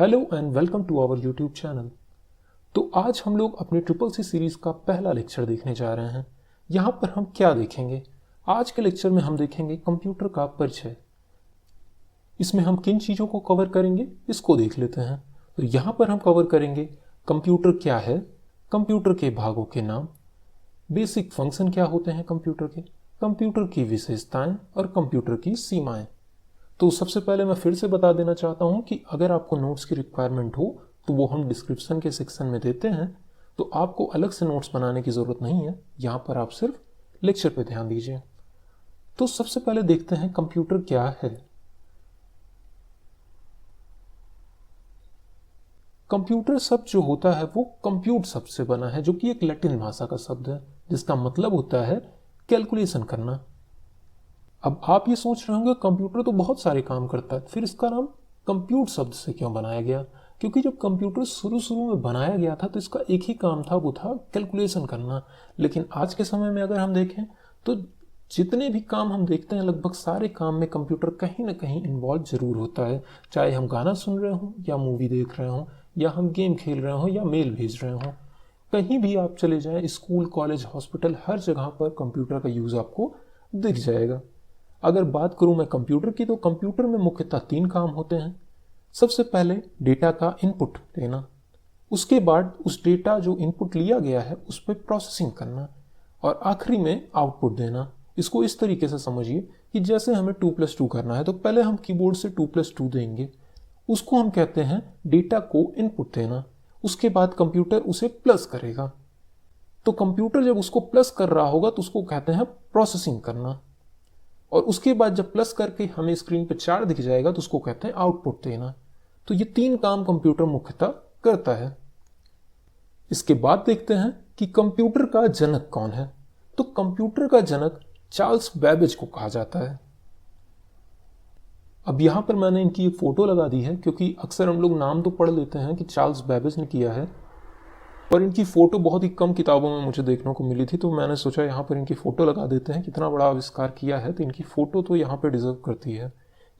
Hello and welcome to our YouTube channel. तो आज हम लोग अपने ट्रिपल सी सीरीज़ का पहला लेक्चर देखने जा रहे हैं। यहाँ पर हम क्या देखेंगे? आज के लेक्चर में हम देखेंगे कंप्यूटर का परिचय। इसमें हम किन चीज़ों को कवर करेंगे इसको देख लेते हैं। तो यहाँ पर हम कवर करेंगे कंप्यूटर क्या है, कंप्यूटर के भागों के नाम, बेसिक फंक्शन क्या होते हैं कंप्यूटर के, कंप्यूटर की विशेषताएं और कंप्यूटर की सीमाएं। तो सबसे पहले मैं फिर से बता देना चाहता हूं कि अगर आपको नोट्स की रिक्वायरमेंट हो तो वो हम डिस्क्रिप्शन के सेक्शन में देते हैं, तो आपको अलग से नोट्स बनाने की ज़रूरत नहीं है। यहाँ पर आप सिर्फ लेक्चर पे ध्यान दीजिए। तो सबसे पहले देखते हैं कंप्यूटर क्या है। कंप्यूटर शब्द जो होता है वो कंप्यूट शब्द से बना है, जो कि एक लैटिन भाषा का शब्द है जिसका मतलब होता है कैलकुलेशन करना। अब आप ये सोच रहे होंगे कंप्यूटर तो बहुत सारे काम करता है, फिर इसका नाम कंप्यूट शब्द से क्यों बनाया गया? क्योंकि जब कंप्यूटर शुरू में बनाया गया था तो इसका एक ही काम था, वो था कैलकुलेशन करना। लेकिन आज के समय में अगर हम देखें तो जितने भी काम हम देखते हैं लगभग सारे काम में कंप्यूटर कहीं ना कहीं इन्वॉल्व जरूर होता है। चाहे हम गाना सुन रहे हों या मूवी देख रहे हों या हम गेम खेल रहे हों या मेल भेज रहे हों, कहीं भी आप चले जाएं, स्कूल कॉलेज हॉस्पिटल हर जगह पर कंप्यूटर का यूज़ आपको दिख जाएगा। अगर बात करूं मैं कंप्यूटर की, तो कंप्यूटर में मुख्यतः 3 काम होते हैं। सबसे पहले डेटा का इनपुट लेना, उसके बाद उस डेटा जो इनपुट लिया गया है उस पर प्रोसेसिंग करना, और आखिरी में आउटपुट देना। इसको इस तरीके से समझिए कि जैसे हमें 2+2 करना है तो पहले हम कीबोर्ड से 2+2 देंगे, उसको हम कहते हैं डेटा को इनपुट देना। उसके बाद कंप्यूटर उसे प्लस करेगा, तो कंप्यूटर जब उसको प्लस कर रहा होगा तो उसको कहते हैं प्रोसेसिंग करना। और उसके बाद जब प्लस करके हमें स्क्रीन पे 4 दिख जाएगा तो उसको कहते हैं आउटपुट देना। तो ये 3 काम कंप्यूटर मुख्यतः करता है। इसके बाद देखते हैं कि कंप्यूटर का जनक कौन है। तो कंप्यूटर का जनक चार्ल्स बैबेज को कहा जाता है। अब यहां पर मैंने इनकी एक फोटो लगा दी है, क्योंकि अक्सर हम लोग नाम तो पढ़ लेते हैं कि चार्ल्स बैबेज ने किया है, पर इनकी फ़ोटो बहुत ही कम किताबों में मुझे देखने को मिली थी, तो मैंने सोचा यहाँ पर इनकी फ़ोटो लगा देते हैं। कितना बड़ा आविष्कार किया है तो इनकी फ़ोटो तो यहाँ पर डिज़र्व करती है।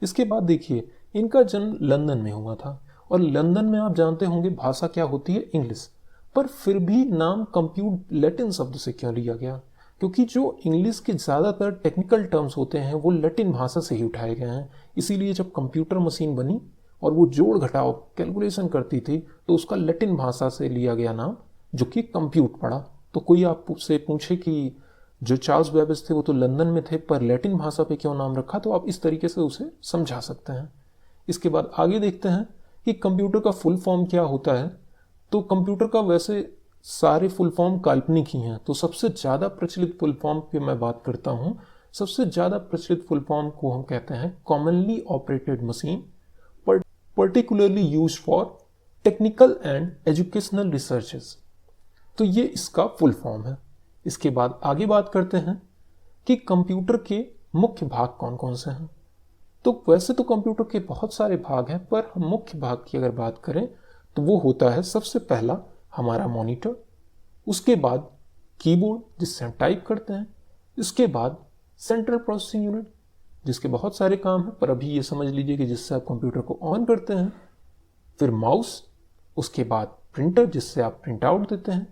इसके बाद देखिए, इनका जन्म लंदन में हुआ था, और लंदन में आप जानते होंगे भाषा क्या होती है, इंग्लिश। पर फिर भी नाम कंप्यूट लैटिन शब्द से क्यों लिया गया? क्योंकि जो इंग्लिश के ज़्यादातर टेक्निकल टर्म्स होते हैं वो लैटिन भाषा से ही उठाए गए हैं। इसीलिए जब कंप्यूटर मशीन बनी और वो जोड़ घटाव कैलकुलेशन करती थी तो उसका लैटिन भाषा से लिया गया नाम, जो कि कंप्यूट पड़ा। तो कोई आपसे पूछे कि जो चार्ल्स बैबेज थे वो तो लंदन में थे, पर लैटिन भाषा पे क्यों नाम रखा, तो आप इस तरीके से उसे समझा सकते हैं। इसके बाद आगे देखते हैं कि कंप्यूटर का फुल फॉर्म क्या होता है। तो कंप्यूटर का वैसे सारे फुल फॉर्म काल्पनिक ही हैं, तो सबसे ज़्यादा प्रचलित फुल फॉर्म की मैं बात करता हूँ। सबसे ज़्यादा प्रचलित फुल फॉर्म को हम कहते हैं commonly operated machine, particularly use for technical and educational researches. तो ये इसका फुल फॉर्म है। इसके बाद आगे बात करते हैं कि कंप्यूटर के मुख्य भाग कौन कौन से हैं। तो वैसे तो कंप्यूटर के बहुत सारे भाग हैं, पर हम मुख्य भाग की अगर बात करें तो वो होता है सबसे पहला हमारा मॉनिटर, उसके बाद कीबोर्ड जिससे हम टाइप करते हैं, इसके बाद सेंट्रल प्रोसेसिंग यूनिट जिसके बहुत सारे काम हैं, पर अभी ये समझ लीजिए कि जिससे आप कंप्यूटर को ऑन करते हैं, फिर माउस, उसके बाद प्रिंटर जिससे आप प्रिंट आउट देते हैं,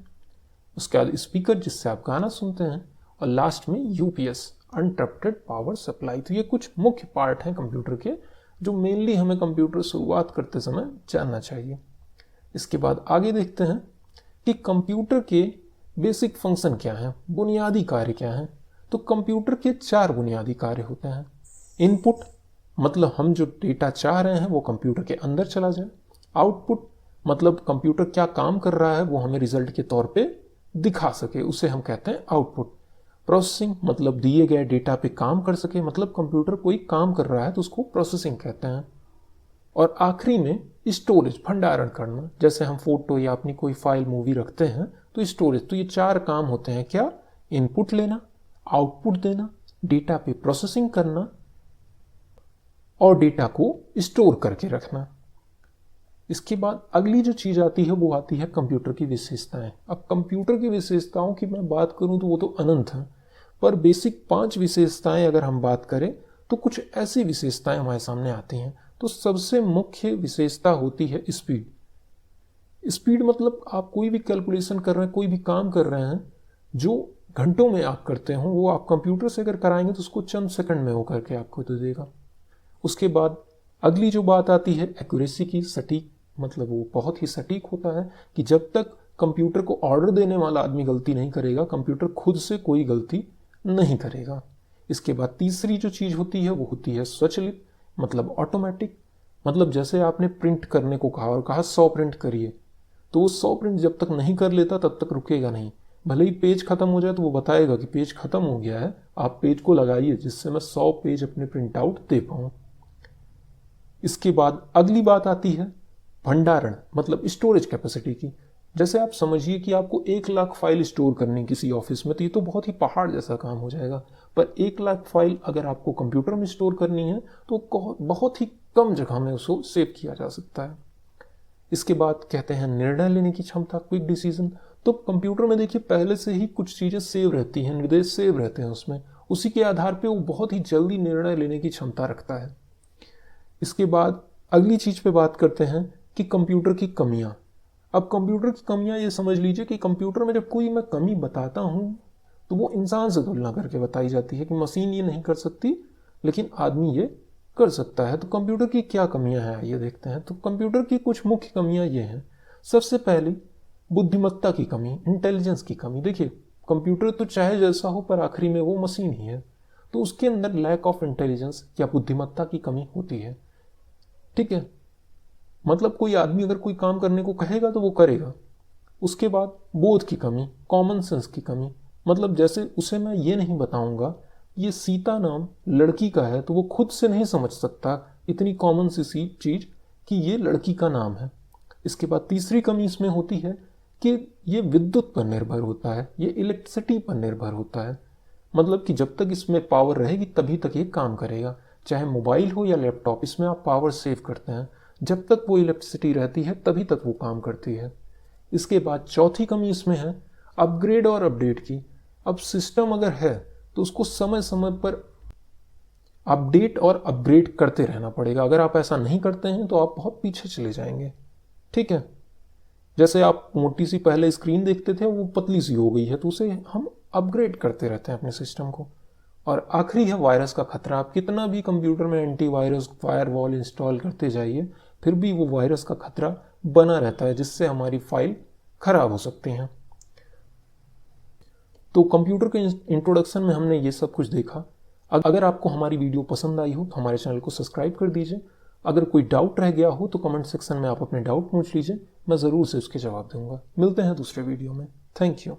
उसके बाद स्पीकर जिससे आप गाना सुनते हैं, और लास्ट में यूपीएस अनइंटरप्टेड पावर सप्लाई। तो ये कुछ मुख्य पार्ट हैं कंप्यूटर के, जो मेनली हमें कंप्यूटर शुरुआत करते समय जानना चाहिए। इसके बाद आगे देखते हैं कि कंप्यूटर के बेसिक फंक्शन क्या हैं, बुनियादी कार्य क्या हैं। तो कंप्यूटर के 4 बुनियादी कार्य होते हैं। इनपुट मतलब हम जो डेटा चाह रहे हैं वो कंप्यूटर के अंदर चला जाए। आउटपुट मतलब कंप्यूटर क्या काम कर रहा है वो हमें रिजल्ट के तौर पे दिखा सके, उसे हम कहते हैं आउटपुट। प्रोसेसिंग मतलब दिए गए डेटा पे काम कर सके, मतलब कंप्यूटर कोई काम कर रहा है तो उसको प्रोसेसिंग कहते हैं। और आखिरी में स्टोरेज, भंडारण करना, जैसे हम फोटो या अपनी कोई फाइल मूवी रखते हैं तो स्टोरेज। तो ये 4 काम होते हैं क्या? इनपुट लेना, आउटपुट देना, डेटा पे प्रोसेसिंग करना और डेटा को स्टोर करके रखना। इसके बाद अगली जो चीज आती है वो आती है कंप्यूटर की विशेषताएं। अब कंप्यूटर की विशेषताओं की मैं बात करूं तो वो तो अनंत है, पर बेसिक 5 विशेषताएं अगर हम बात करें तो कुछ ऐसी विशेषताएं हमारे सामने आती हैं। तो सबसे मुख्य विशेषता होती है स्पीड। स्पीड मतलब आप कोई भी कैलकुलेशन कर रहे हैं, कोई भी काम कर रहे हैं जो घंटों में आप करते हो, वो आप कंप्यूटर से अगर कराएंगे तो उसको चंद सेकंड में वो करके आपको दे देगा। उसके बाद अगली जो बात आती है एक्यूरेसी की, सटीक, मतलब वो बहुत ही सटीक होता है कि जब तक कंप्यूटर को ऑर्डर देने वाला आदमी गलती नहीं करेगा, कंप्यूटर खुद से कोई गलती नहीं करेगा। इसके बाद तीसरी जो चीज़ होती है वो होती है स्वचालित, मतलब ऑटोमेटिक। मतलब जैसे आपने प्रिंट करने को कहा और कहा 100 प्रिंट करिए, तो वो 100 प्रिंट जब तक नहीं कर लेता तब तक रुकेगा नहीं। भले ही पेज खत्म हो जाए तो वो बताएगा कि पेज खत्म हो गया है, आप पेज को लगाइए जिससे मैं 100 पेज अपने प्रिंट आउट दे पाऊँ। इसके बाद अगली बात आती है भंडारण, मतलब स्टोरेज कैपेसिटी की। जैसे आप समझिए कि आपको 1 लाख फाइल स्टोर करनी किसी ऑफिस में, तो ये तो बहुत ही पहाड़ जैसा काम हो जाएगा। पर 1 लाख फाइल अगर आपको कंप्यूटर में स्टोर करनी है तो बहुत ही कम जगह में उसको सेव किया जा सकता है। इसके बाद कहते हैं निर्णय लेने की क्षमता, क्विक डिसीजन। तो कंप्यूटर में देखिए पहले से ही कुछ चीज़ें सेव रहती हैं, निर्देश सेव रहते हैं उसमें, उसी के आधार पे वो बहुत ही जल्दी निर्णय लेने की क्षमता रखता है। इसके बाद अगली चीज़ पे बात करते हैं कि कंप्यूटर की कमियां। अब कंप्यूटर की कमियां ये समझ लीजिए कि कंप्यूटर में जब कोई मैं कमी बताता हूँ तो वो इंसान से तुलना करके बताई जाती है कि मशीन ये नहीं कर सकती लेकिन आदमी ये कर सकता है। तो कंप्यूटर की क्या कमियां हैं ये देखते हैं। तो कंप्यूटर की कुछ मुख्य कमियां ये हैं। सबसे पहली बुद्धिमत्ता की कमी, इंटेलिजेंस की कमी। देखिए कंप्यूटर तो चाहे जैसा हो पर आखिरी में वो मशीन ही है, तो उसके अंदर लैक ऑफ इंटेलिजेंस या बुद्धिमत्ता की कमी होती है। ठीक है, मतलब कोई आदमी अगर कोई काम करने को कहेगा तो वो करेगा। उसके बाद बोध की कमी, कॉमन सेंस की कमी, मतलब जैसे उसे मैं ये नहीं बताऊंगा ये सीता नाम लड़की का है तो वो खुद से नहीं समझ सकता इतनी कॉमन सी चीज कि ये लड़की का नाम है। इसके बाद तीसरी कमी इसमें होती है कि ये विद्युत पर निर्भर होता है, ये इलेक्ट्रिसिटी पर निर्भर होता है। मतलब कि जब तक इसमें पावर रहेगी तभी तक ये काम करेगा। चाहे मोबाइल हो या लैपटॉप, इसमें आप पावर सेव करते हैं, जब तक वो इलेक्ट्रिसिटी रहती है तभी तक वो काम करती है। इसके बाद चौथी कमी इसमें है अपग्रेड और अपडेट की। अब सिस्टम अगर है तो उसको समय समय पर अपडेट और अपग्रेड करते रहना पड़ेगा। अगर आप ऐसा नहीं करते हैं तो आप बहुत पीछे चले जाएंगे। ठीक है, जैसे आप मोटी सी पहले स्क्रीन देखते थे वो पतली सी हो गई है, तो उसे हम अपग्रेड करते रहते हैं अपने सिस्टम को। और आखिरी है वायरस का खतरा। आप कितना भी कंप्यूटर में एंटीवायरस, फायरवॉल इंस्टॉल करते जाइए फिर भी वो वायरस का खतरा बना रहता है जिससे हमारी फाइल खराब हो सकती हैं। तो कंप्यूटर के इंट्रोडक्शन में हमने ये सब कुछ देखा। अगर आपको हमारी वीडियो पसंद आई हो तो हमारे चैनल को सब्सक्राइब कर दीजिए। अगर कोई डाउट रह गया हो तो कमेंट सेक्शन में आप अपने डाउट पूछ लीजिए, मैं ज़रूर से उसके जवाब दूंगा। मिलते हैं दूसरे वीडियो में। Thank you.